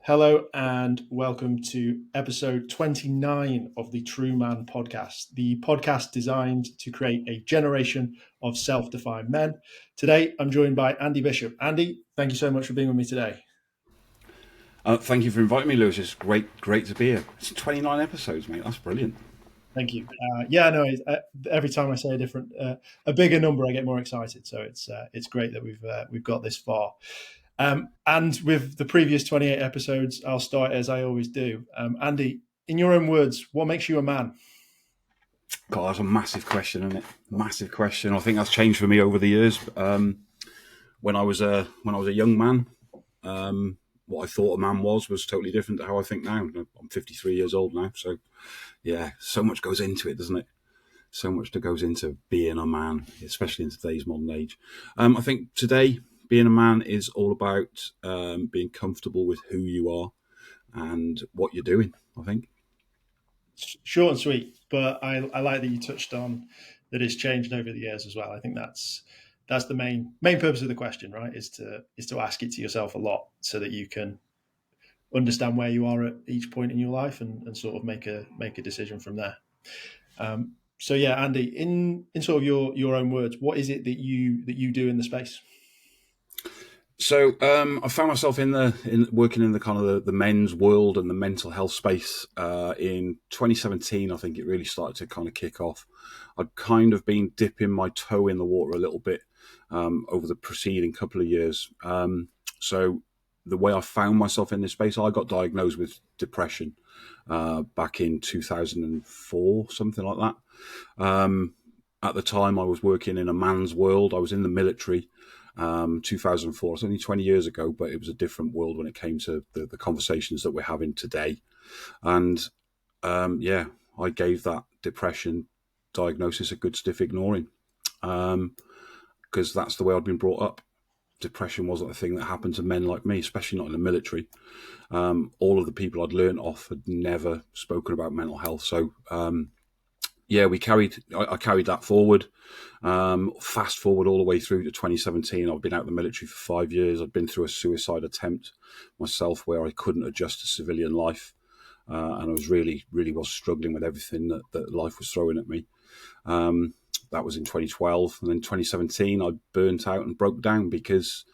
Hello and welcome to episode 29 of the TRUUMAN Podcast, the podcast designed to create a generation of self-defined men. Today, I'm joined by Andy Bishop. Andy, thank you so much for being with me today. Thank you for inviting me, Lewis. It's great to be here. It's 29 episodes, mate. That's brilliant. Thank you. Every time I say a bigger number, I get more excited. So it's great that we've got this far. And with the previous 28 episodes, I'll start as I always do. Andy, in your own words, what makes you a man? God, that's a massive question, isn't it? Massive question. I think that's changed for me over the years. When I was a young man, what I thought a man was totally different to how I think now. I'm 53 years old now, so yeah, so much goes into it, doesn't it? So much that goes into being a man, especially in today's modern age. I think today, being a man is all about being comfortable with who you are and what you're doing, I think. Short and sweet, but I like that you touched on that it's changed over the years as well. I think that's the main purpose of the question, right? Is to ask it to yourself a lot so that you can understand where you are at each point in your life and sort of make a decision from there. So yeah, Andy, in sort of your own words, what is it that you do in the space? So I found myself in working in the kind of the men's world and the mental health space in 2017. I think it really started to kind of kick off. I'd kind of been dipping my toe in the water a little bit over the preceding couple of years. So the way I found myself in this space, I got diagnosed with depression back in 2004, something like that. At the time, I was working in a man's world. I was in the military. 2004. It's only 20 years ago, but it was a different world when it came to the conversations that we're having today. And I gave that depression diagnosis a good stiff ignoring because that's the way I'd been brought up. Depression wasn't a thing that happened to men like me, especially not in the military. All of the people I'd learned off had never spoken about mental health. So I carried that forward. Fast forward all the way through to 2017. I've been out of the military for 5 years. I've been through a suicide attempt myself where I couldn't adjust to civilian life. And I was really was struggling with everything that life was throwing at me. That was in 2012. And then 2017, I burnt out and broke down because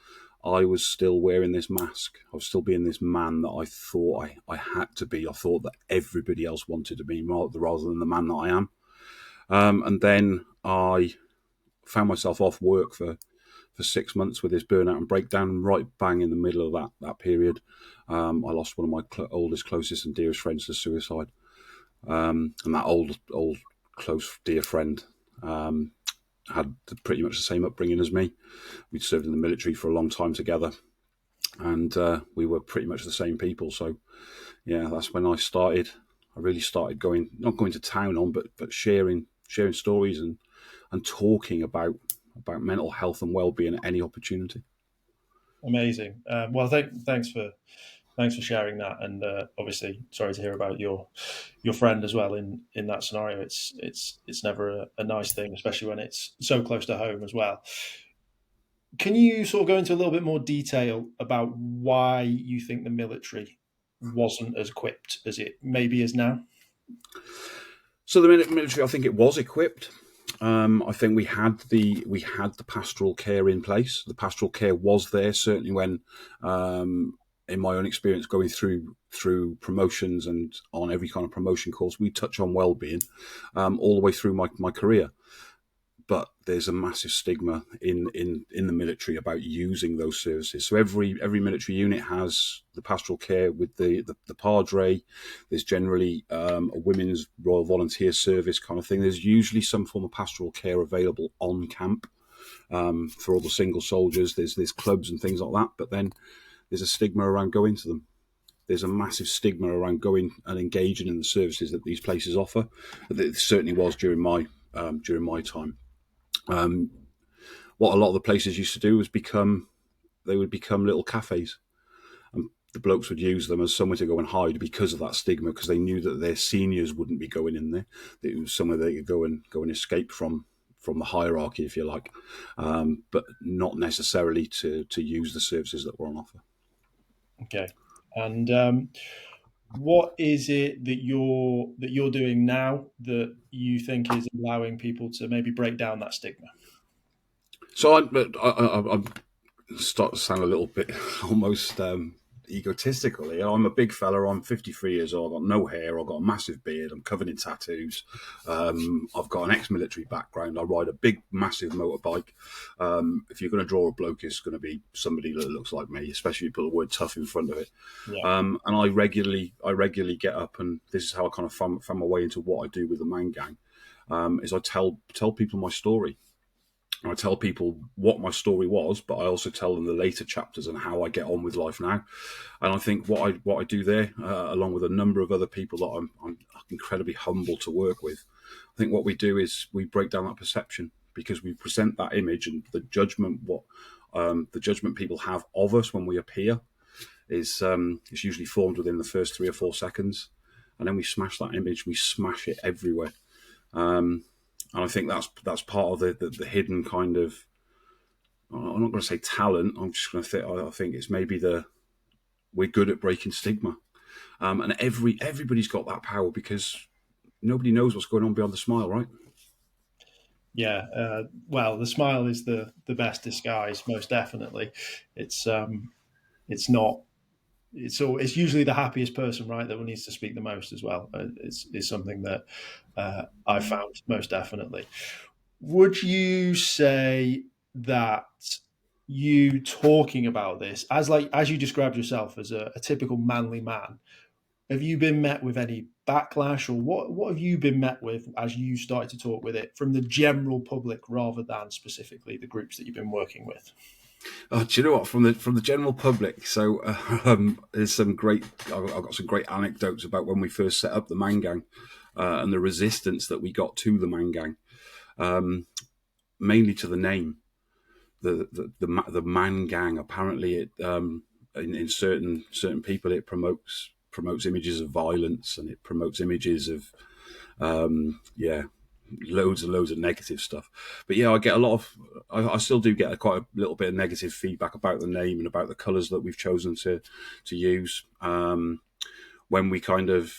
I was still wearing this mask. I was still being this man that I thought I had to be. I thought that everybody else wanted to be rather than the man that I am. And then I found myself off work for 6 months with this burnout and breakdown, right bang in the middle of that period. I lost one of my oldest, closest and dearest friends to suicide. And that old, close, dear friend had pretty much the same upbringing as me. We'd served in the military for a long time together, and we were pretty much the same people. So, yeah, that's when I really started not going to town on, but sharing stories and talking about mental health and well-being at any opportunity. Amazing. Well, thanks for sharing that, and obviously, sorry to hear about your friend as well in that scenario. It's never a nice thing, especially when it's so close to home as well. Can you sort of go into a little bit more detail about why you think the military wasn't as equipped as it maybe is now? So the military, I think it was equipped. I think we had the pastoral care in place. The pastoral care was there certainly when, in my own experience, going through promotions and on every kind of promotion course, we touch on well-being all the way through my career. But there's a massive stigma in the military about using those services. So every military unit has the pastoral care with the padre. There's generally a women's Royal Volunteer Service kind of thing. There's usually some form of pastoral care available on camp for all the single soldiers. There's clubs and things like that. But then there's a stigma around going to them. There's a massive stigma around going and engaging in the services that these places offer. It certainly was during my time. What a lot of the places used to do was become little cafes, and the blokes would use them as somewhere to go and hide because of that stigma, because they knew that their seniors wouldn't be going in there. It was somewhere they could go and escape from the hierarchy, if you like, but not necessarily to use the services that were on offer. Okay. And what is it that you're doing now that you think is allowing people to maybe break down that stigma? So I'm start to sound a little bit almost egotistical here. I'm a big fella. I'm 53 years old. I've got no hair. I've got a massive beard. I'm covered in tattoos. I've got an ex-military background. I ride a big, massive motorbike. If you're going to draw a bloke, it's going to be somebody that looks like me, especially if you put the word tough in front of it. Yeah. And I regularly get up, and this is how I kind of found my way into what I do with the Man Gang. Is I tell people my story. I tell people what my story was, but I also tell them the later chapters and how I get on with life now. And I think what I do there, along with a number of other people that I'm incredibly humble to work with, I think what we do is we break down that perception, because we present that image, and the judgment people have of us when we appear is usually formed within the first 3 or 4 seconds, and then we smash that image. We smash it everywhere. And I think that's part of the hidden kind of, I'm not going to say talent. I'm just going to think, I think it's maybe we're good at breaking stigma. And everybody's got that power, because nobody knows what's going on beyond the smile, right? Yeah. Well, the smile is the best disguise, most definitely. It's not. It's usually the happiest person, right, that needs to speak the most as well. Is something that I found most definitely. Would you say that you talking about this as you described yourself as a typical manly man, have you been met with any backlash, or what have you been met with as you started to talk with it from the general public rather than specifically the groups that you've been working with? Oh, do you know what? From the general public, so there's some great. I've got some great anecdotes about when we first set up the Man Gang, and the resistance that we got to the Man Gang, mainly to the name, the Man Gang. Apparently, it in certain people it promotes images of violence, and it promotes images of loads and loads of negative stuff. But yeah, I get a lot of, I still do get quite a little bit of negative feedback about the name and about the colours that we've chosen to use. When we kind of,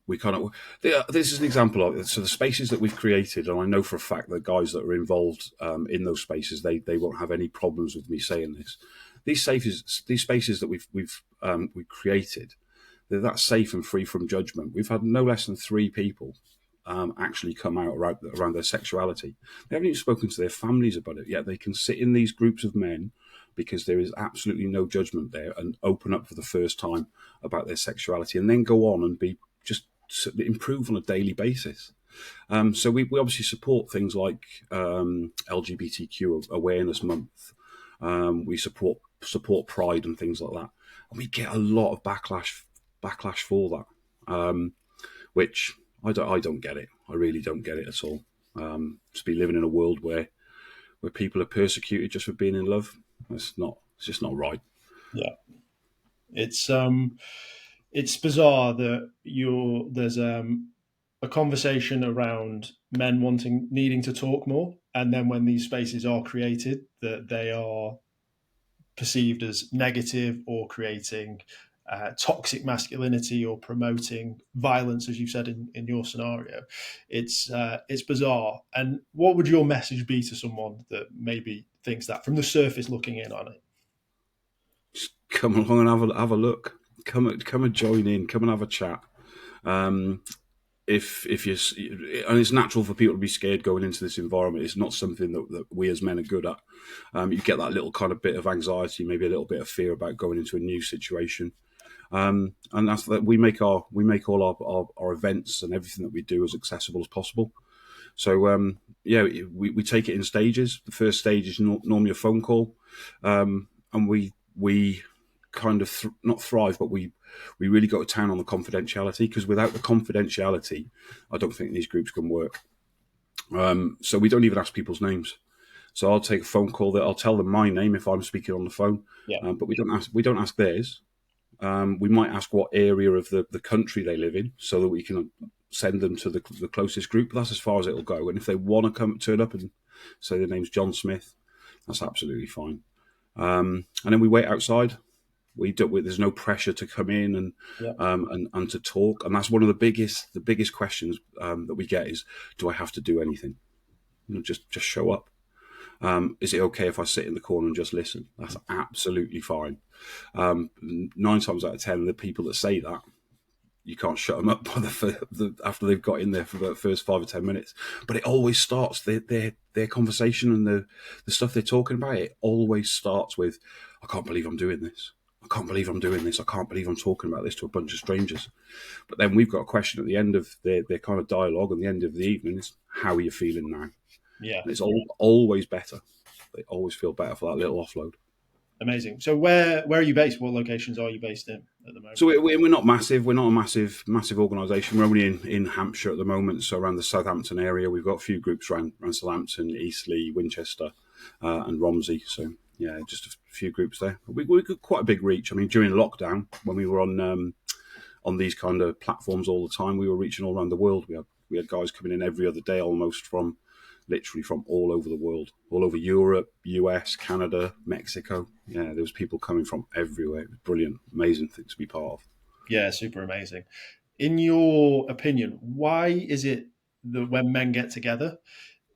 this is an example of it. So the spaces that we've created, and I know for a fact that guys that are involved in those spaces, they won't have any problems with me saying this. These spaces that we've created, they're that safe and free from judgment. We've had no less than 3 people actually come out around their sexuality. They haven't even spoken to their families about it yet. They can sit in these groups of men, because there is absolutely no judgment there, and open up for the first time about their sexuality, and then go on and improve on a daily basis. So we obviously support things like LGBTQ Awareness Month. We support Pride and things like that, and we get a lot of backlash for that, which I don't get it. I really don't get it at all. To be living in a world where people are persecuted just for being in love, it's just not right. Yeah, it's bizarre that there's a conversation around men needing to talk more, and then when these spaces are created, that they are perceived as negative or creating toxic masculinity or promoting violence, as you said in your scenario. It's bizarre. And what would your message be to someone that maybe thinks that from the surface looking in on it? Just come along and have a look. Come and join in. Come and have a chat. If you, and it's natural for people to be scared going into this environment. It's not something that we as men are good at. You get that little kind of bit of anxiety, maybe a little bit of fear about going into a new situation. And that's that we make all our events and everything that we do as accessible as possible. So we take it in stages. The first stage is normally a phone call, and we kind of not thrive, but we really go to town on the confidentiality, because without the confidentiality, I don't think these groups can work. So we don't even ask people's names. So I'll take a phone call that I'll tell them my name if I'm speaking on the phone, but we don't ask theirs. We might ask what area of the country they live in, so that we can send them to the closest group. That's as far as it'll go. And if they want to turn up and say their name's John Smith, that's absolutely fine. And then we wait outside. There's no pressure to come in Yeah. and to talk. And that's one of the biggest questions that we get is, do I have to do anything? Just show up. Is it okay if I sit in the corner and just listen? That's absolutely fine. 9 times out of 10, the people that say that, you can't shut them up by after they've got in there for the first 5 or 10 minutes. But it always starts their conversation and the stuff they're talking about. It always starts with, I can't believe I'm doing this. I can't believe I'm doing this. I can't believe I'm talking about this to a bunch of strangers. But then we've got a question at the end of their kind of dialogue, and the end of the evening is, how are you feeling now? Yeah. And it's always better. They always feel better for that little offload. Amazing. So where are you based? What locations are you based in at the moment? So we're not massive. We're not a massive organisation. We're only in Hampshire at the moment, so around the Southampton area. We've got a few groups around Southampton, Eastleigh, Winchester, and Romsey. So yeah, just a few groups there. We got quite a big reach. I mean, during lockdown, when we were on these kind of platforms all the time, we were reaching all around the world. We had guys coming in every other day, almost literally from all over the world, all over Europe, US, Canada, Mexico. Yeah, there was people coming from everywhere. It was brilliant, amazing thing to be part of. Yeah, super amazing. In your opinion, why is it that when men get together,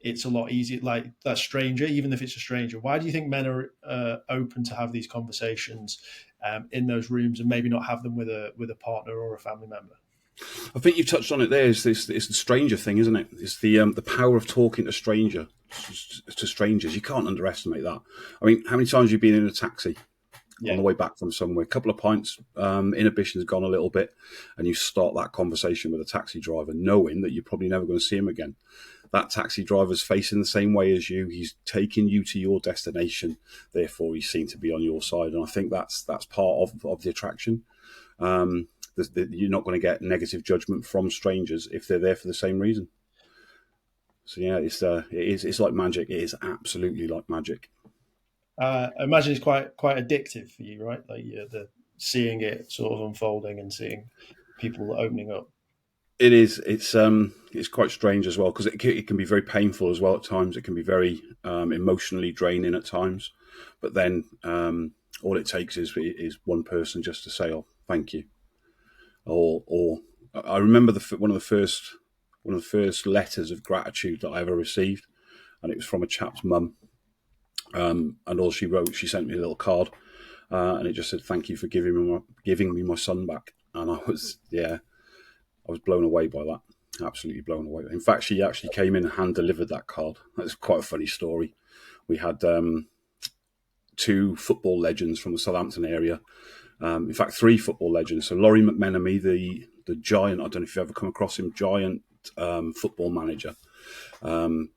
it's a lot easier, like that stranger, even if it's a stranger, why do you think men are open to have these conversations in those rooms and maybe not have them with a partner or a family member? I think you've touched on it there. It's the stranger thing, isn't it? It's the power of talking to strangers. You can't underestimate that. I mean, how many times have you been in a taxi on the way back from somewhere? A couple of pints, inhibition's gone a little bit, and you start that conversation with a taxi driver, knowing that you're probably never going to see him again. That taxi driver's facing the same way as you. He's taking you to your destination. Therefore, he's seen to be on your side, and I think that's part of the attraction. You're not going to get negative judgment from strangers if they're there for the same reason. So yeah, it's like magic. It is absolutely like magic. I imagine it's quite addictive for you, right? Like the seeing it sort of unfolding and seeing people opening up. It is. It's quite strange as well, because it can be very painful as well at times. It can be very emotionally draining at times. But then all it takes is one person just to say, "Oh, thank you." Or I remember one of the first letters of gratitude that I ever received, and it was from a chap's mum. And all she wrote, she sent me a little card, and it just said, "Thank you for giving me my son back." And I was blown away by that, absolutely blown away. In fact, she actually came in and hand delivered that card. That's quite a funny story. We had 2 football legends from the Southampton area. In fact, 3 football legends. So Laurie McMenemy, the giant, I don't know if you've ever come across him, giant football manager,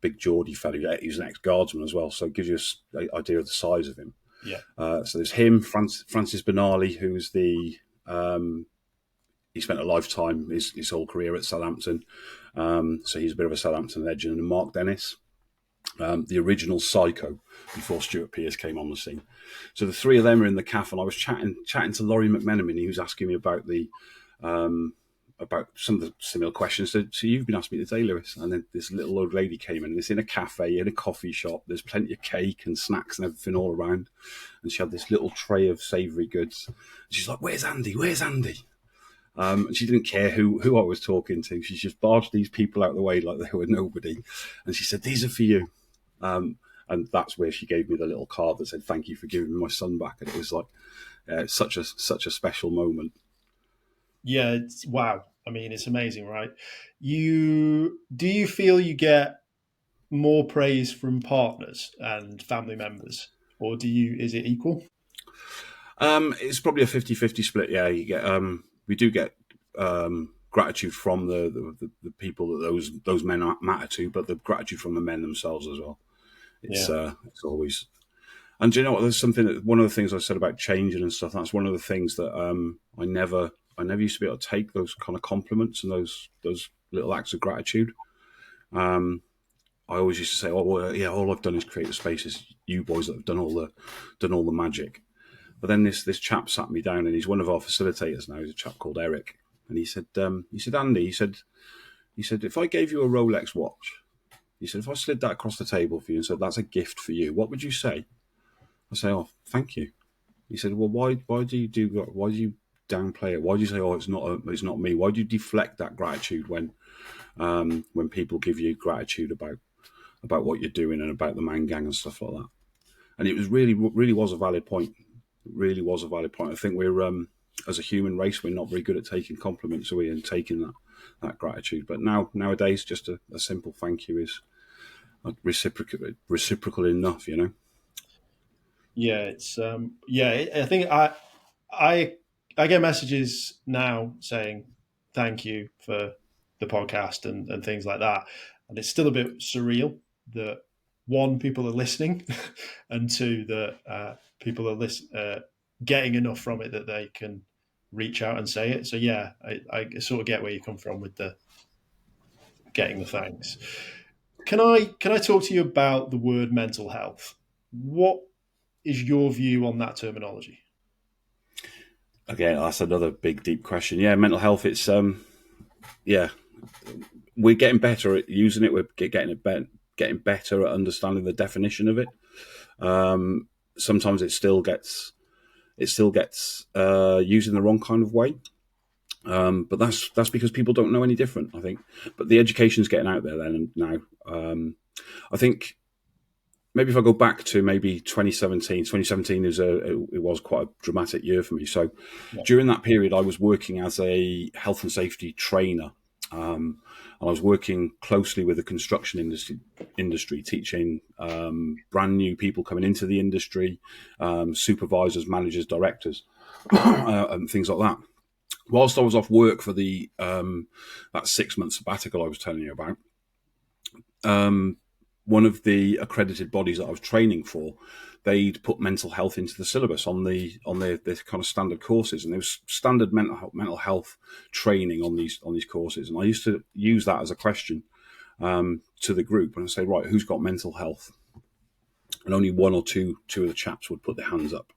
big Geordie fellow. He was an ex-guardsman as well, so it gives you an idea of the size of him. Yeah. So there's him, Francis Benali, who's he spent a lifetime, his whole career at Southampton. So he's a bit of a Southampton legend. And Mark Dennis, the original Psycho, before Stuart Pearce came on the scene. So the 3 of them are in the cafe, and I was chatting to Laurie McMenemy, and he was asking me about about some of the similar questions. So you've been asking me today, Lewis, and then this little old lady came in, and it's in a cafe, in a coffee shop. There's plenty of cake and snacks and everything all around, and she had this little tray of savoury goods. And she's like, "Where's Andy? Where's Andy?" And she didn't care who I was talking to. She just barged these people out of the way like they were nobody, and she said, "These are for you." And that's where she gave me the little card that said, "Thank you for giving me my son back." And it was like such a special moment. Yeah, wow. I mean, it's amazing, right? Do you feel you get more praise from partners and family members, or is it equal? It's probably a 50-50 split. Yeah, you get we do get gratitude from the people that those men matter to, but the gratitude from the men themselves as well. It's always. And do you know what? There's one of the things I said about changing and stuff. That's one of the things that I never used to be able to take those kind of compliments and those little acts of gratitude. I always used to say, "Oh, well, yeah, all I've done is create a space. It's you boys that have done all the magic." But then this chap sat me down, and he's one of our facilitators now. He's a chap called Eric, and he said, "Andy," he said, "if I gave you a Rolex watch," he said, "if I slid that across the table for you and said that's a gift for you, what would you say?" I say, "Oh, thank you." He said, well, why do you do that? Why do you downplay it? Why do you say, oh, it's not me? Why do you deflect that gratitude when people give you gratitude about what you're doing and about the man gang and stuff like that? And it was really was a valid point. It really was a valid point. I think we're as a human race, we're not very good at taking compliments, are we, and taking that gratitude. But nowadays, just a simple thank you is reciprocal enough, you know. Yeah, it's I think I I get messages now saying thank you for the podcast and things like that, and it's still a bit surreal that one, people are listening, and two, that people are getting enough from it that they can reach out and say it. So yeah, I sort of get where you come from with the getting the thanks. Can I talk to you about the word mental health? What is your view on that terminology? Again, that's another big, deep question. Yeah, mental health. It's yeah, we're getting better at using it. We're getting better at understanding the definition of it. Sometimes it still gets used in the wrong kind of way. But that's because people don't know any different, I think. But the education's getting out there then and now. I think maybe if I go back to maybe 2017 it was quite a dramatic year for me. So during that period, I was working as a health and safety trainer. And I was working closely with the construction industry teaching brand new people coming into the industry, supervisors, managers, directors, and things like that. Whilst I was off work for the that 6-month sabbatical I was telling you about, one of the accredited bodies that I was training for, they'd put mental health into the syllabus on their kind of standard courses, and there was standard mental health training on these courses. And I used to use that as a question to the group, and I'd say, right, who's got mental health? And only one or two of the chaps would put their hands up.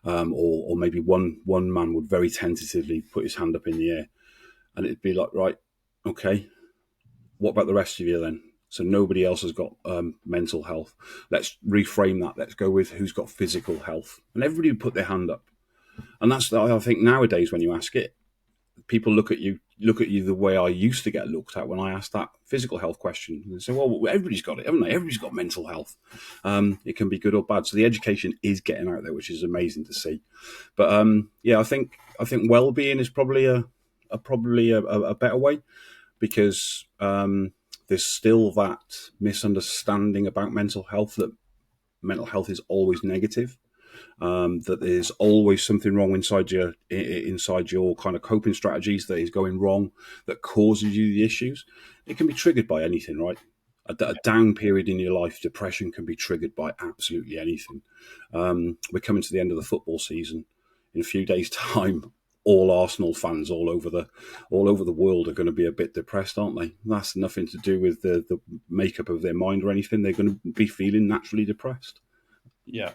Or maybe one man would very tentatively put his hand up in the air, and it'd be like, right, okay, what about the rest of you then? So nobody else has got mental health. Let's reframe that. Let's go with who's got physical health, and everybody would put their hand up. And that's, I think, nowadays when you ask it, people look at you the way I used to get looked at when I asked that physical health question. They say, well, everybody's got it, haven't they? Everybody's got mental health. It can be good or bad. So the education is getting out there, which is amazing to see. But I think well-being is probably a better way, because there's still that misunderstanding about mental health, that mental health is always negative. That there's always something wrong inside your kind of coping strategies that is going wrong, that causes you the issues. It can be triggered by anything, right? A down period in your life, depression, can be triggered by absolutely anything. We're coming to the end of the football season. In a few days' time, all Arsenal fans all over the world are going to be a bit depressed, aren't they? That's nothing to do with the makeup of their mind or anything. They're going to be feeling naturally depressed. Yeah.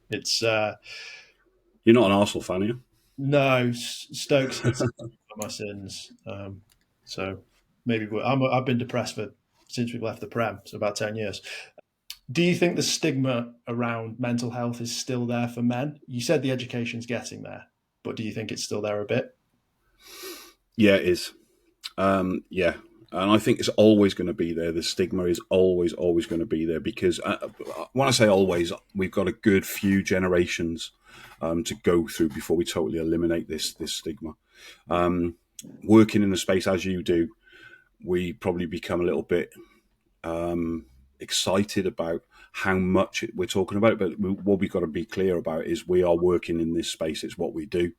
It's You're not an Arsenal fan, are you? no, Stokes for my sins. So maybe I've been depressed since we've left the Prem, so about 10 years. Do you think the stigma around mental health is still there for men? You said the education's getting there, but do you think it's still there a bit? Yeah, it is. Yeah. And I think it's always going to be there. The stigma is always going to be there, because when I say always, we've got a good few generations to go through before we totally eliminate this stigma. Working in the space as you do, we probably become a little bit excited about how much we're talking about it. But what we've got to be clear about is we are working in this space. It's what we do.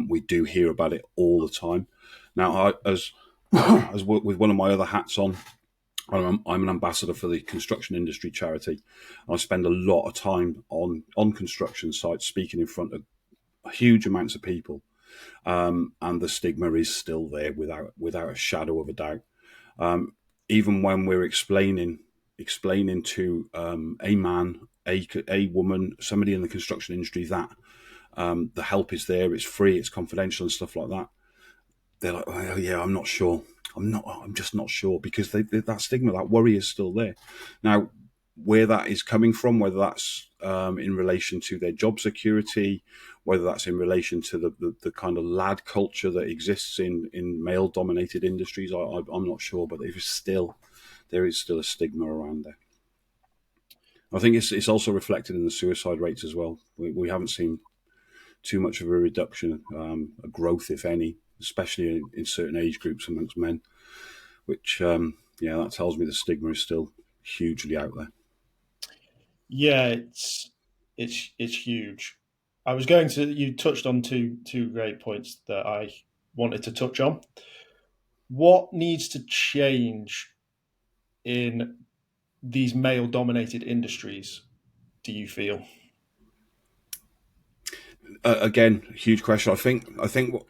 We do hear about it all the time. Now, as with one of my other hats on, I'm an ambassador for the construction industry charity. I spend a lot of time on construction sites speaking in front of huge amounts of people, and the stigma is still there without a shadow of a doubt. Even when we're explaining to a man, a woman, somebody in the construction industry that the help is there, it's free, it's confidential and stuff like that, they're like, oh yeah, I'm not sure. I'm just not sure, because that stigma, that worry is still there. Now, where that is coming from, whether that's in relation to their job security, whether that's in relation to the kind of lad culture that exists in male-dominated industries. I'm not sure, but there is still a stigma around there. I think it's also reflected in the suicide rates as well. We haven't seen too much of a reduction, a growth, if any, especially in certain age groups amongst men, which, that tells me the stigma is still hugely out there. Yeah, it's huge. You touched on two great points that I wanted to touch on. What needs to change in these male-dominated industries, do you feel? Again, huge question. I think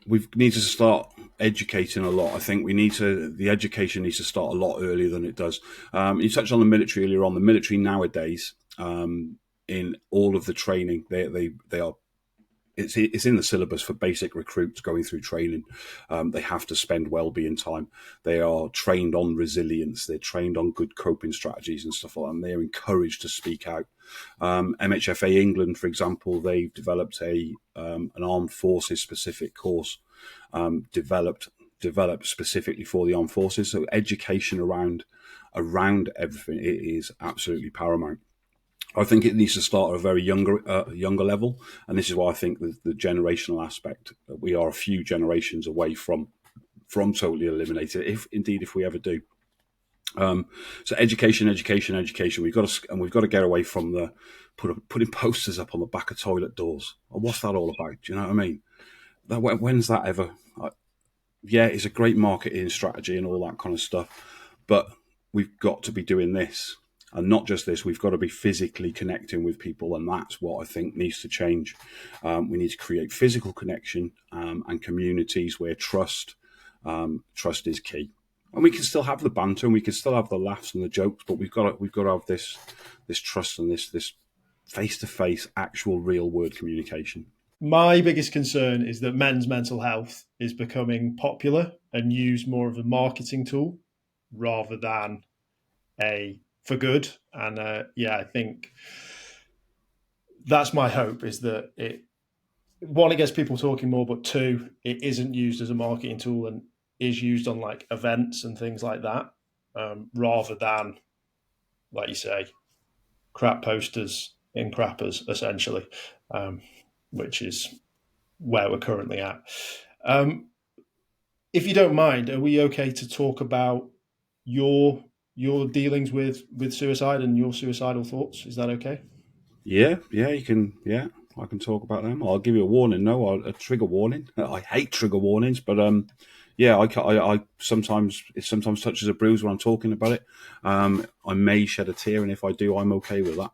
we need to start educating a lot. I think the education needs to start a lot earlier than it does. You touched on the military earlier on. The military nowadays, in all of the training, they are. It's in the syllabus for basic recruits going through training. They have to spend well-being time. They are trained on resilience. They're trained on good coping strategies and stuff like that. And they're encouraged to speak out. MHFA England, for example, they've developed an armed forces specific course, developed specifically for the armed forces. So education around everything is absolutely paramount. I think it needs to start at a very younger level, and this is why I think the generational aspect. We are a few generations away from totally eliminated, if we ever do. So education. We've got to get away from the putting posters up on the back of toilet doors. What's that all about? Do you know what I mean? When's that ever? Yeah, it's a great marketing strategy and all that kind of stuff, but we've got to be doing this. And not just this, we've got to be physically connecting with people, and that's what I think needs to change. We need to create physical connection and communities where trust is key. And we can still have the banter, and we can still have the laughs and the jokes, but we've got to have this trust and this face-to-face, actual, real-world communication. My biggest concern is that men's mental health is becoming popular and used more of a marketing tool rather than for good. And I think that's my hope, is that it gets people talking more, but two, it isn't used as a marketing tool and is used on like events and things like that, rather than, like you say, crap posters in crappers, essentially, which is where we're currently at. If you don't mind, are we okay to talk about your dealings with suicide and your suicidal thoughts? Is that okay? Yeah, you can. Yeah, I can talk about them. I'll give you a warning. No, a trigger warning. I hate trigger warnings, but I sometimes touches a bruise when I'm talking about it. I may shed a tear, and if I do, I'm okay with that.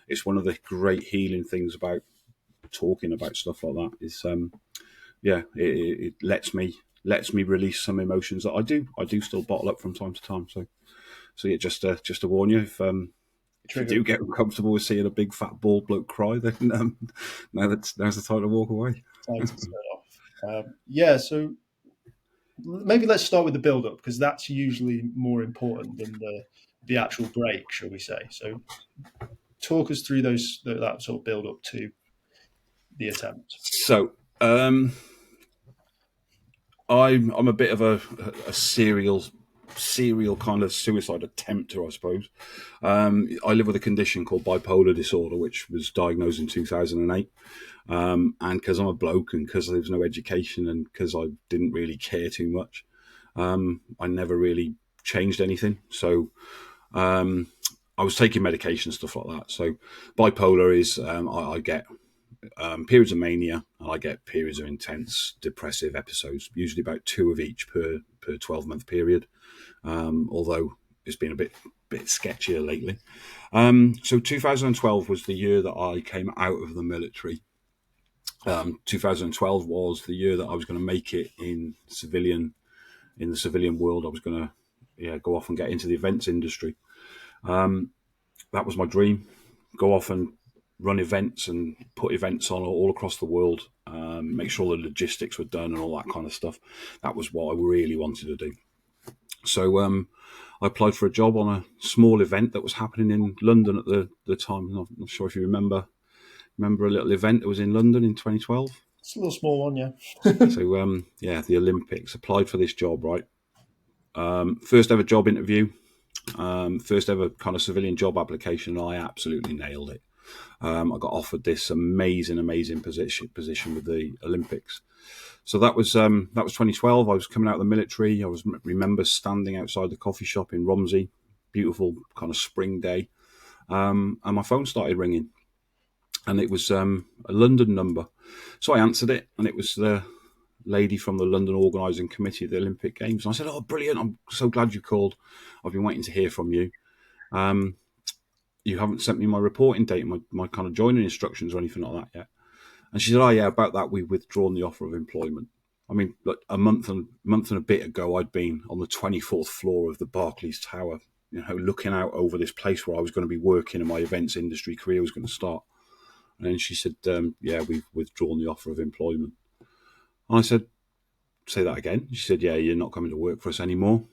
It's one of the great healing things about talking about stuff like that. Is it lets me release some emotions that I do still bottle up from time to time. So yeah, just to warn you, if you do get uncomfortable with seeing a big fat bald bloke cry, then now's the time to walk away. Time to turn off. So maybe let's start with the build-up, because that's usually more important than the actual break, shall we say. So talk us through that sort of build-up to the attempt. So I'm a bit of a serial kind of suicide attempter, I suppose. I live with a condition called bipolar disorder, which was diagnosed in 2008. And because I'm a bloke, and because there's no education, and because I didn't really care too much, I never really changed anything. So I was taking medication, stuff like that. So bipolar is I get periods of mania, and I get periods of intense depressive episodes, usually about 2 of each per 12-month period. Although it's been a bit sketchier lately. So 2012 was the year that I came out of the military. 2012 was the year that I was going to make it in the civilian world. I was going to go off and get into the events industry. That was my dream. Go off and run events and put events on all across the world. Make sure the logistics were done and all that kind of stuff. That was what I really wanted to do. So I applied for a job on a small event that was happening in London at the time. I'm not sure if you remember a little event that was in London in 2012. It's a little small one, yeah. So the Olympics. Applied for this job, right? First ever job interview, first ever kind of civilian job application. And I absolutely nailed it. I got offered this amazing position with the Olympics. So that was 2012. I was coming out of the military. I remember standing outside the coffee shop in Romsey, beautiful kind of spring day, and my phone started ringing, and it was a London number. So I answered it, and it was the lady from the London organising committee of the Olympic Games. And I said, "Oh, brilliant! I'm so glad you called. I've been waiting to hear from you. You haven't sent me my reporting date, my kind of joining instructions or anything like that yet." And she said, "Oh yeah, about that, we've withdrawn the offer of employment." I mean, like a month and a bit ago, I'd been on the 24th floor of the Barclays Tower, looking out over this place where I was going to be working and my events industry career was going to start. And then she said, "Yeah, we've withdrawn the offer of employment." And I said, "Say that again?" She said, "Yeah, you're not coming to work for us anymore."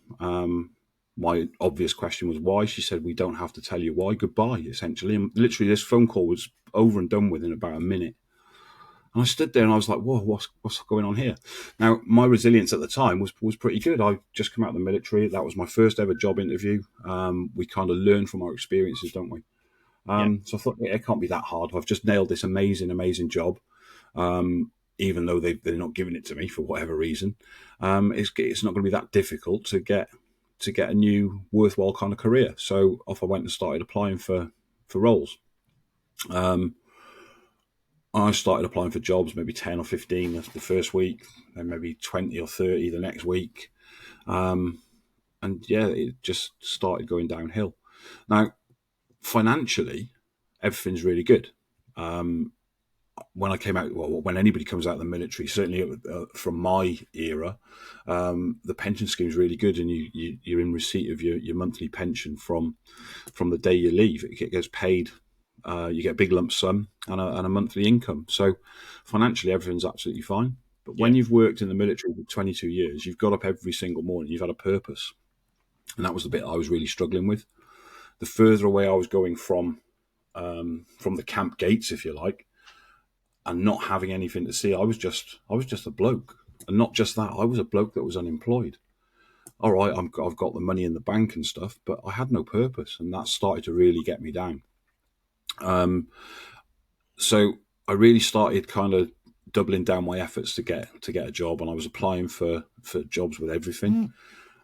My obvious question was why. She said, "We don't have to tell you why. Goodbye," essentially. And literally, this phone call was over and done with in about a minute. And I stood there and I was like, "Whoa, what's going on here?" Now, my resilience at the time was pretty good. I just come out of the military. That was my first ever job interview. We kind of learn from our experiences, don't we? So I thought, it can't be that hard. I've just nailed this amazing job. Even though they're not giving it to me for whatever reason, it's not going to be that difficult to get a new worthwhile kind of career. So off I went and started applying for roles. I started applying for jobs, maybe 10 or 15 the first week, then maybe 20 or 30 the next week. And yeah, it just started going downhill. Now, financially, everything's really good. When I came out, when anybody comes out of the military, certainly from my era, the pension scheme is really good, and you're in receipt of your monthly pension from the day you leave. It gets paid. You get a big lump sum and a monthly income. So financially, everything's absolutely fine. But when you've worked in the military for 22 years, you've got up every single morning, you've had a purpose. And that was the bit I was really struggling with. The further away I was going from the camp gates, if you like, and not having anything to see, I was just a bloke. And not just that, I was a bloke that was unemployed. All right, I've got the money in the bank and stuff, but I had no purpose. And that started to really get me down. So I really started kind of doubling down my efforts to get a job, and I was applying for jobs with everything.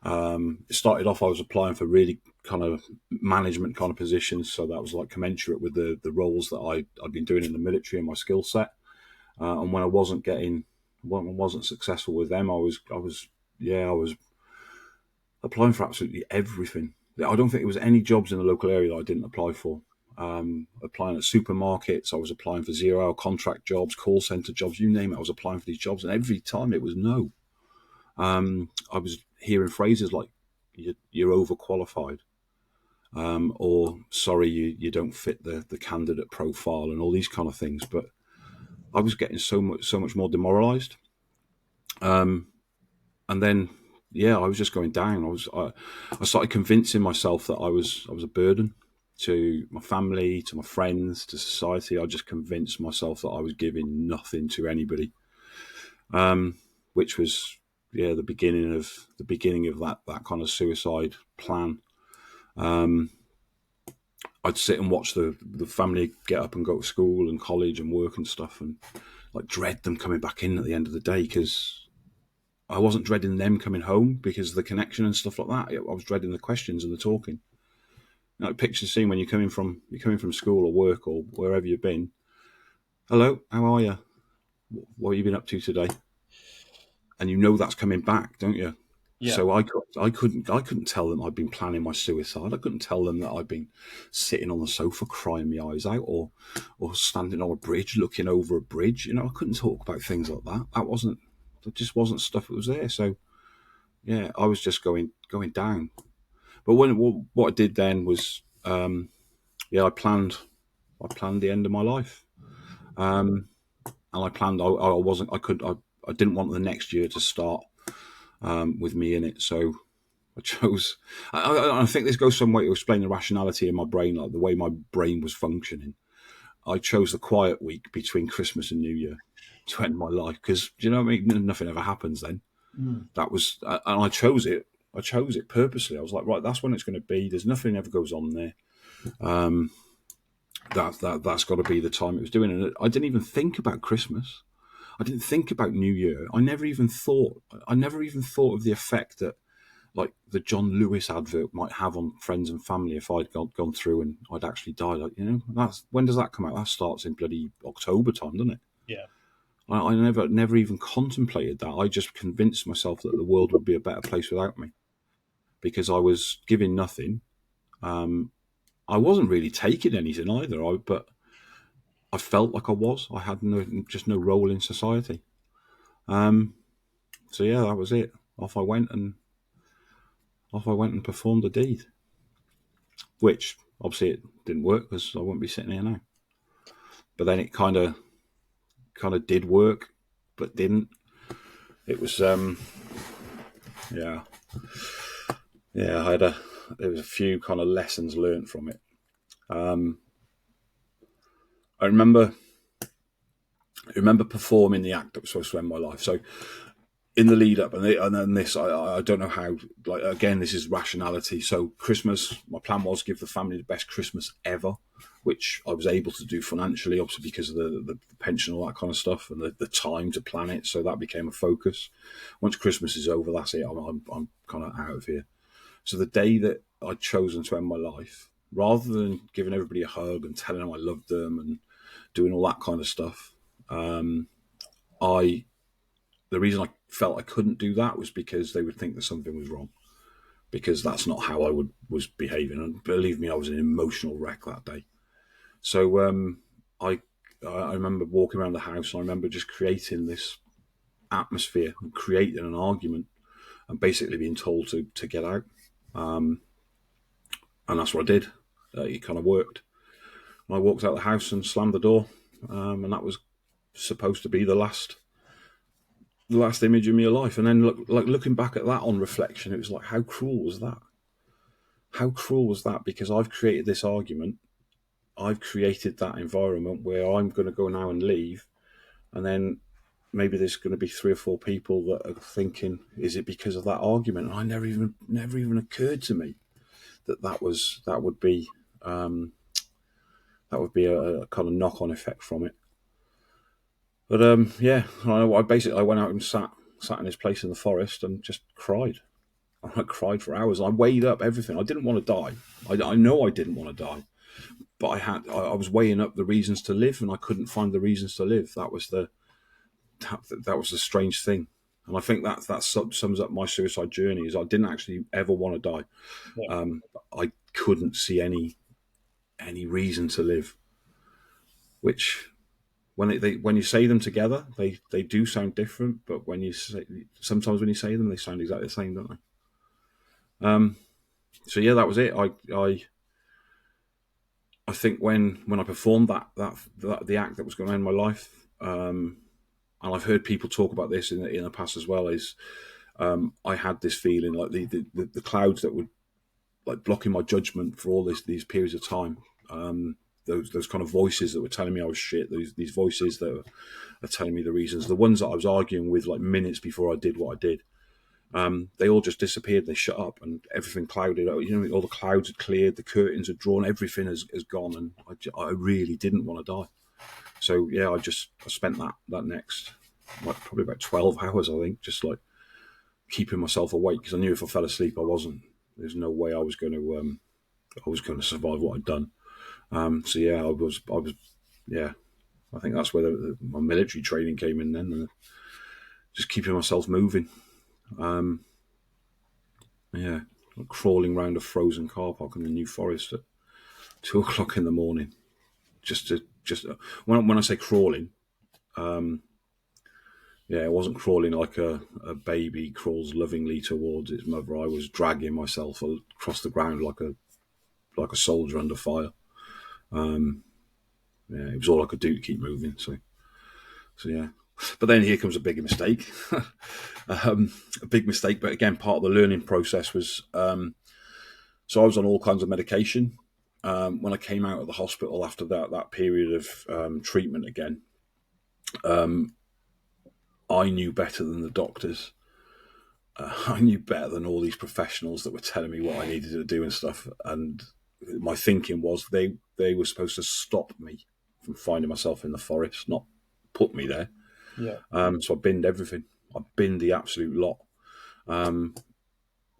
It started off, I was applying for really kind of management kind of positions, so that was like commensurate with the roles that I'd been doing in the military and my skill set. And when I wasn't successful with them, I was applying for absolutely everything. I don't think there was any jobs in the local area that I didn't apply for. Applying at supermarkets, I was applying for 0-hour contract jobs, call centre jobs, you name it, I was applying for these jobs, and every time it was no. I was hearing phrases like, "You're overqualified," or "Sorry, you don't fit the candidate profile," and all these kind of things. But I was getting so much more demoralised. And then, I was just going down. I started convincing myself that I was a burden to my family, to my friends, to society. I just convinced myself that I was giving nothing to anybody, which was the beginning of that kind of suicide plan. I'd sit and watch the family get up and go to school and college and work and stuff, and like dread them coming back in at the end of the day, because I wasn't dreading them coming home because of the connection and stuff like that. I was dreading the questions and the talking. Picture the scene when you're coming from school or work or wherever you've been. "Hello, how are you? What have you been up to today?" And that's coming back, don't you? Yeah. So I couldn't tell them I'd been planning my suicide. I couldn't tell them that I'd been sitting on the sofa crying my eyes out, or standing on a bridge looking over a bridge. I couldn't talk about things like that. That just wasn't stuff that was there. So I was just going down. But what I did then was, I planned the end of my life, and I planned I didn't want the next year to start with me in it. So I chose. I think this goes some way to explain the rationality in my brain, like the way my brain was functioning. I chose the quiet week between Christmas and New Year to end my life because, do you know what I mean? Nothing ever happens then. That was, and I chose it. I chose it purposely. I was like, right, that's when it's going to be. There's nothing ever goes on there. That's got to be the time it was doing. And I didn't even think about Christmas. I didn't think about New Year. I never even thought of the effect that, like, the John Lewis advert might have on friends and family if I'd gone through and I'd actually died. Like, that's when does that come out? That starts in bloody October time, doesn't it? Yeah. I never even contemplated that. I just convinced myself that the world would be a better place without me because I was giving nothing. I wasn't really taking anything either, but I felt like I was. I had just no role in society. So yeah, that was it. Off I went and performed the deed, which obviously it didn't work because I wouldn't be sitting here now. But then it kind of did work, but didn't. It was yeah. There was a few kind of lessons learned from it. I remember performing the act that was supposed to end my life. So in the lead up, and then this, I don't know how. Like, again, this is rationality. So Christmas, my plan was give the family the best Christmas ever, which I was able to do financially, obviously because of the pension, all that kind of stuff, and the time to plan it. So that became a focus. Once Christmas is over, that's it. I'm kind of out of here. So the day that I'd chosen to end my life, rather than giving everybody a hug and telling them I loved them and doing all that kind of stuff, the reason I felt I couldn't do that was because they would think that something was wrong, because that's not how I was behaving. And believe me, I was an emotional wreck that day. So I remember walking around the house, and I remember just creating this atmosphere and creating an argument and basically being told to get out. And that's what I did. It kind of worked. And I walked out of the house and slammed the door, and that was supposed to be the last image of me alive. And then looking back at that on reflection, it was like, how cruel was that? How cruel was that? Because I've created this argument, I've created that environment where I'm going to go now and leave, and then maybe there's going to be 3 or 4 people that are thinking, is it because of that argument? And I never even occurred to me that would be a kind of knock-on effect from it. But yeah, I went out and sat in this place in the forest and just cried. I cried for hours. I weighed up everything. I didn't want to die. I know I didn't want to die, but I was weighing up the reasons to live, and I couldn't find the reasons to live. That was the strange thing. And I think that sums up my suicide journey. Is I didn't actually ever want to die. Yeah. I couldn't see any reason to live, which, when you say them together, they do sound different. But sometimes when you say them, they sound exactly the same, don't they? So yeah, that was it. I think when I performed the act that was going to end my life, and I've heard people talk about this in the past as well, is I had this feeling like the clouds that were like blocking my judgment for all these periods of time. Those kind of voices that were telling me I was shit, these voices that are telling me the reasons, the ones that I was arguing with like minutes before I did what I did, they all just disappeared. They shut up, and everything clouded. All the clouds had cleared, the curtains had drawn, everything has gone, and I really didn't want to die. So yeah, I spent that next probably about 12 hours, I think, just like keeping myself awake, because I knew if I fell asleep, there's no way I was going to survive what I'd done. So yeah, I think that's where my military training came in then, just keeping myself moving. Crawling around a frozen car park in the New Forest at 2:00 in the morning, when I say crawling, it wasn't crawling like a baby crawls lovingly towards its mother. I was dragging myself across the ground like a soldier under fire. It was all I could do to keep moving. So yeah, But then here comes a big mistake. A big mistake, but again, part of the learning process was, so I was on all kinds of medication. When I came out of the hospital after that period of treatment again, I knew better than the doctors. I knew better than all these professionals that were telling me what I needed to do and stuff. And my thinking was they were supposed to stop me from finding myself in the forest, not put me there. Yeah. So I binned everything. I binned the absolute lot, and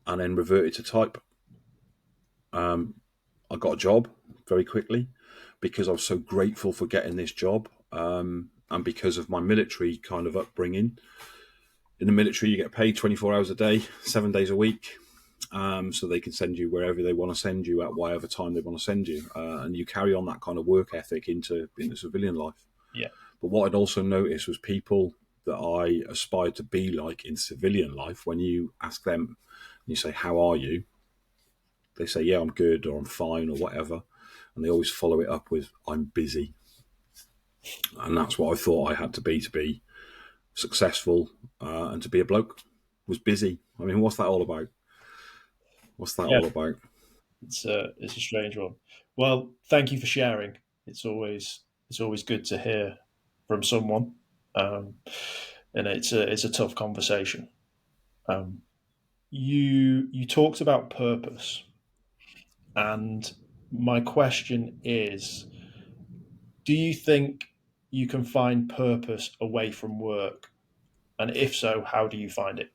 then reverted to type. I got a job very quickly because I was so grateful for getting this job, and because of my military kind of upbringing. In the military, you get paid 24 hours a day, 7 days a week, so they can send you wherever they want to send you at whatever time they want to send you, and you carry on that kind of work ethic into civilian life. Yeah. But what I'd also noticed was people that I aspired to be like in civilian life, when you ask them, you say, "How are you?" They say, "Yeah, I'm good," or "I'm fine," or whatever. And they always follow it up with, "I'm busy." And that's what I thought I had to be successful, and to be a bloke was busy. I mean, what's that all about? What's that all about? It's a strange one. Well, thank you for sharing. It's always good to hear from someone, and it's a tough conversation. You talked about purpose, and my question is, do you think you can find purpose away from work? And if so, how do you find it?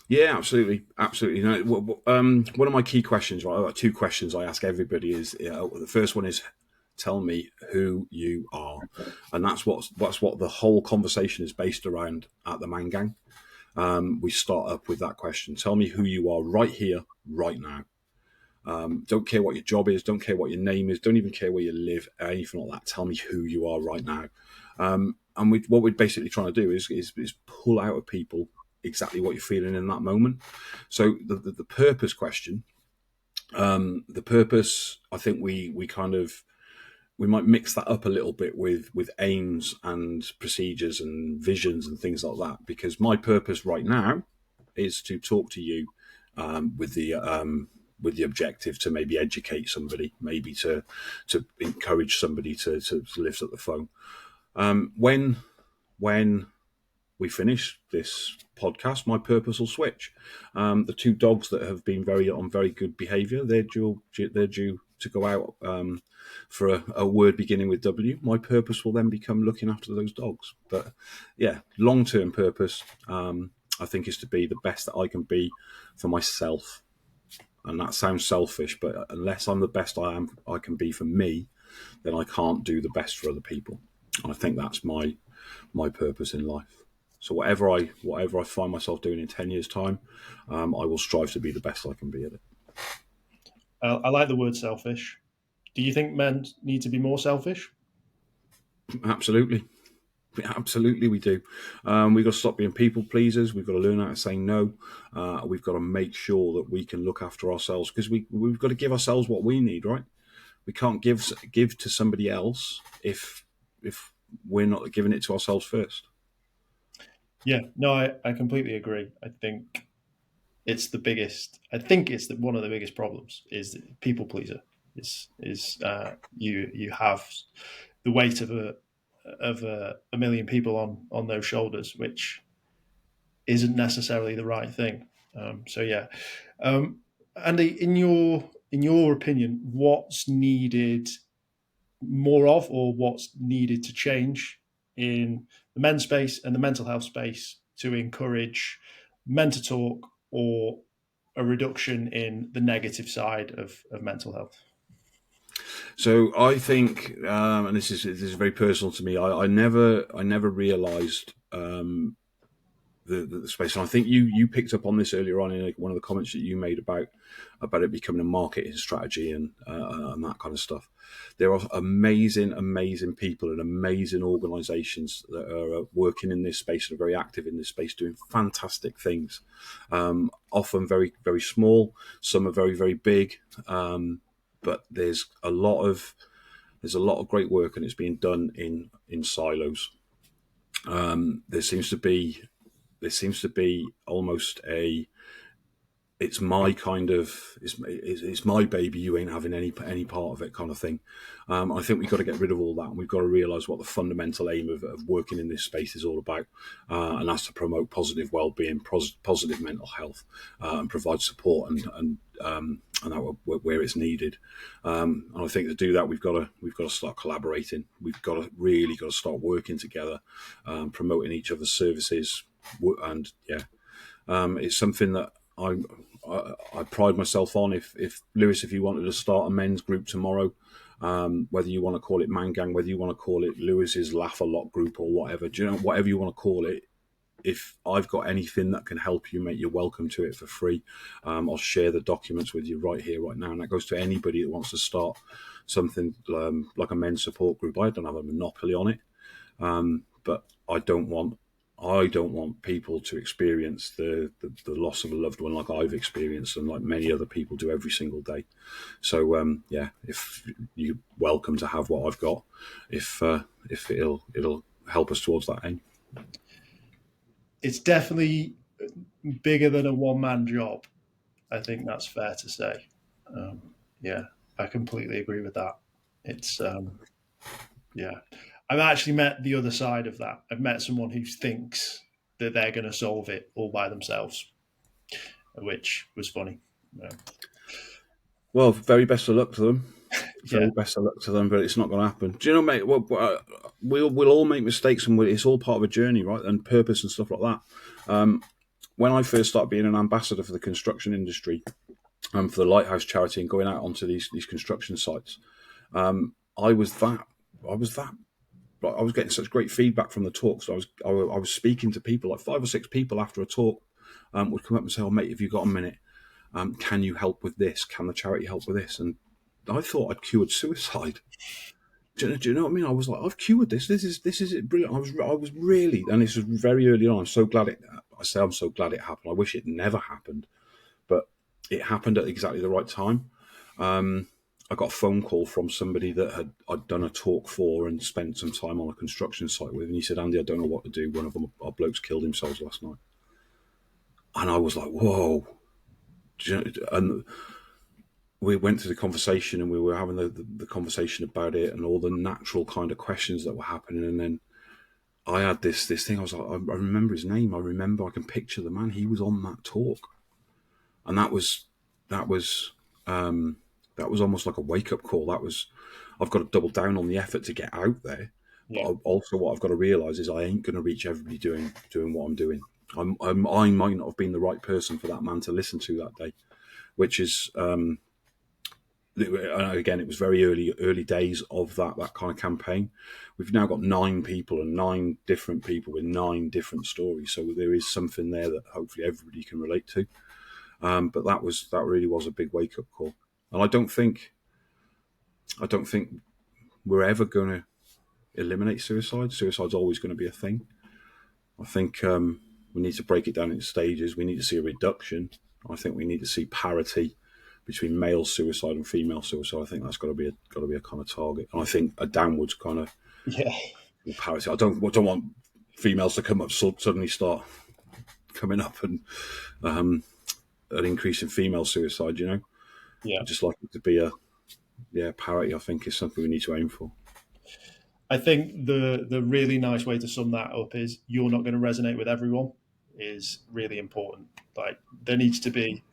Yeah, absolutely, absolutely. One of my key questions, right? I've got two questions I ask everybody. Is the first one is, tell me who you are, and that's what the whole conversation is based around at the Man Gang. We start up with that question: tell me who you are right here, right now. Don't care what your job is, don't care what your name is, don't even care where you live, anything like that. Tell me who you are right now. And what we're basically trying to do is pull out of people exactly what you're feeling in that moment. So the purpose question, the purpose, I think we might mix that up a little bit with aims and procedures and visions and things like that, because my purpose right now is to talk to you, with the objective to maybe educate somebody, maybe to encourage somebody to lift up the phone. When we finish this podcast, my purpose will switch. The two dogs that have been on very good behaviour, they're due to go out for a word beginning with W. My purpose will then become looking after those dogs. But yeah, long-term purpose, I think, is to be the best that I can be for myself. And that sounds selfish, but unless I'm the best I can be for me, then I can't do the best for other people. And I think that's my purpose in life. So whatever I find myself doing in 10 years' time, I will strive to be the best I can be at it. I like the word selfish. Do you think men need to be more selfish? Absolutely. Absolutely, we do. We've got to stop being people pleasers. We've got to learn how to say no. We've got to make sure that we can look after ourselves, because we've got to give ourselves what we need, right? We can't give to somebody else if we're not giving it to ourselves first. Yeah, no, I completely agree. I think it's the biggest. I think it's one of the biggest problems is people pleaser. You have the weight of a million people on those shoulders, which isn't necessarily the right thing. So yeah, Andy, in your opinion, what's needed more of, or what's needed to change in the men's space and the mental health space to encourage men to talk, or a reduction in the negative side of mental health? So I think, and this is very personal to me. I never realised the space, and I think you picked up on this earlier on in one of the comments that you made about it becoming a marketing strategy and that kind of stuff. There are amazing people and amazing organisations that are working in this space and are very active in this space, doing fantastic things. Often very, very small. Some are very, very big. But there's a lot of great work, and it's being done in silos. there seems to be almost it's my kind of it's my baby, you ain't having any part of it kind of thing. I think we've got to get rid of all that, and we've got to realise what the fundamental aim of working in this space is all about, and that's to promote positive well-being, positive mental health, and provide support and that where it's needed. And I think to do that, we've got to start collaborating. We've really got to start working together, promoting each other's services, and it's something that I pride myself on. If Lewis, if you wanted to start a men's group tomorrow, whether you want to call it Man Gang, whether you want to call it Lewis's Laugh a Lot group or whatever, whatever you want to call it, if I've got anything that can help you, mate, you're welcome to it for free. I'll share the documents with you right here, right now, and that goes to anybody that wants to start something like a men's support group. I don't have a monopoly on it, but I don't want people to experience the loss of a loved one like I've experienced and like many other people do every single day. So if you're welcome to have what I've got, if it'll help us towards that aim. It's definitely bigger than a one-man job. I think that's fair to say. I completely agree with that. It's I've actually met the other side of that. I've met someone who thinks that they're going to solve it all by themselves, which was funny. Well, very best of luck to them. Very best of luck to them, but it's not going to happen. Do you know, mate? We'll all make mistakes, and it's all part of a journey, right? And purpose and stuff like that. When I first started being an ambassador for the construction industry, for the Lighthouse charity, and going out onto these construction sites, I was getting such great feedback from the talks. I was speaking to people, like 5 or 6 people after a talk would come up and say, "Oh, mate, have you got a minute? Can you help with this? Can the charity help with this?" And I thought I'd cured suicide. Do you know what I mean? I was like, I've cured this. This is it. Brilliant. I was really, and this was very early on. I'm so glad I'm so glad it happened. I wish it never happened, but it happened at exactly the right time. I got a phone call from somebody that I'd done a talk for and spent some time on a construction site with, and he said, "Andy, I don't know what to do. One of our blokes killed themselves last night." And I was like, "Whoa!" And we went through the conversation, and we were having the conversation about it and all the natural kind of questions that were happening. And then I had this thing. I was like, I remember his name. I can picture the man. He was on that talk, and that was almost like a wake up call. I've got to double down on the effort to get out there. Yeah. But also, what I've got to realise is I ain't going to reach everybody doing what I'm doing. I might not have been the right person for that man to listen to that day, which is. Again, it was very early days of that kind of campaign. We've now got 9 people and 9 different people with 9 different stories. So there is something there that hopefully everybody can relate to. But that really was a big wake up call. And I don't think we're ever going to eliminate suicide. Suicide's always going to be a thing. I think we need to break it down into stages. We need to see a reduction. I think we need to see parity between male suicide and female suicide. I think that's got to be a kind of target, and I think a downwards kind of parity. I don't want females to come up suddenly start coming up and an increase in female suicide. You know, I'd just like it to be a parity. I think is something we need to aim for. I think the really nice way to sum that up is you're not going to resonate with everyone is really important. Like there needs to be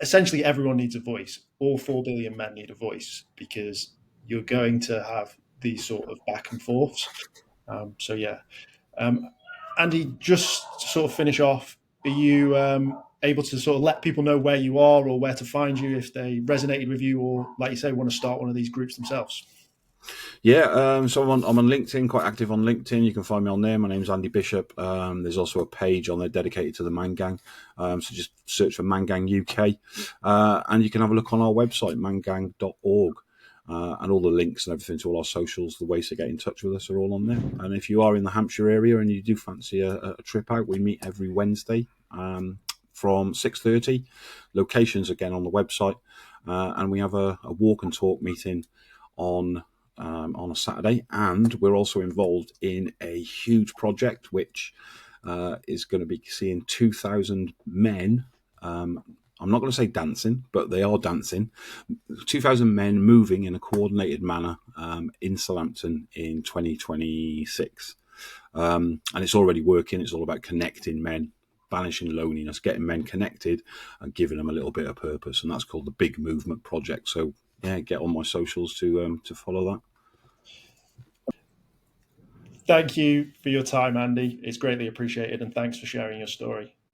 essentially everyone needs a voice. All 4 billion men need a voice because you're going to have these sort of back and forths. Andy, just to sort of finish off, are you able to sort of let people know where you are or where to find you if they resonated with you or, like you say, want to start one of these groups themselves? Yeah, so I'm on LinkedIn, quite active on LinkedIn. You can find me on there. My name's Andy Bishop. There's also a page on there dedicated to the Man Gang. So just search for Man Gang UK. And you can have a look on our website, mangang.org. And all the links and everything to all our socials, the ways to get in touch with us are all on there. And if you are in the Hampshire area and you do fancy a trip out, we meet every Wednesday from 6:30. Locations again on the website. And we have a walk and talk meeting on on a Saturday, and we're also involved in a huge project which is going to be seeing 2,000 men. I'm not going to say dancing, but they are dancing. 2,000 men moving in a coordinated manner in Southampton in 2026. And it's already working. It's all about connecting men, banishing loneliness, getting men connected and giving them a little bit of purpose. And that's called the Big Movement Project. So, yeah, get on my socials to follow that. Thank you for your time, Andy. It's greatly appreciated, and thanks for sharing your story.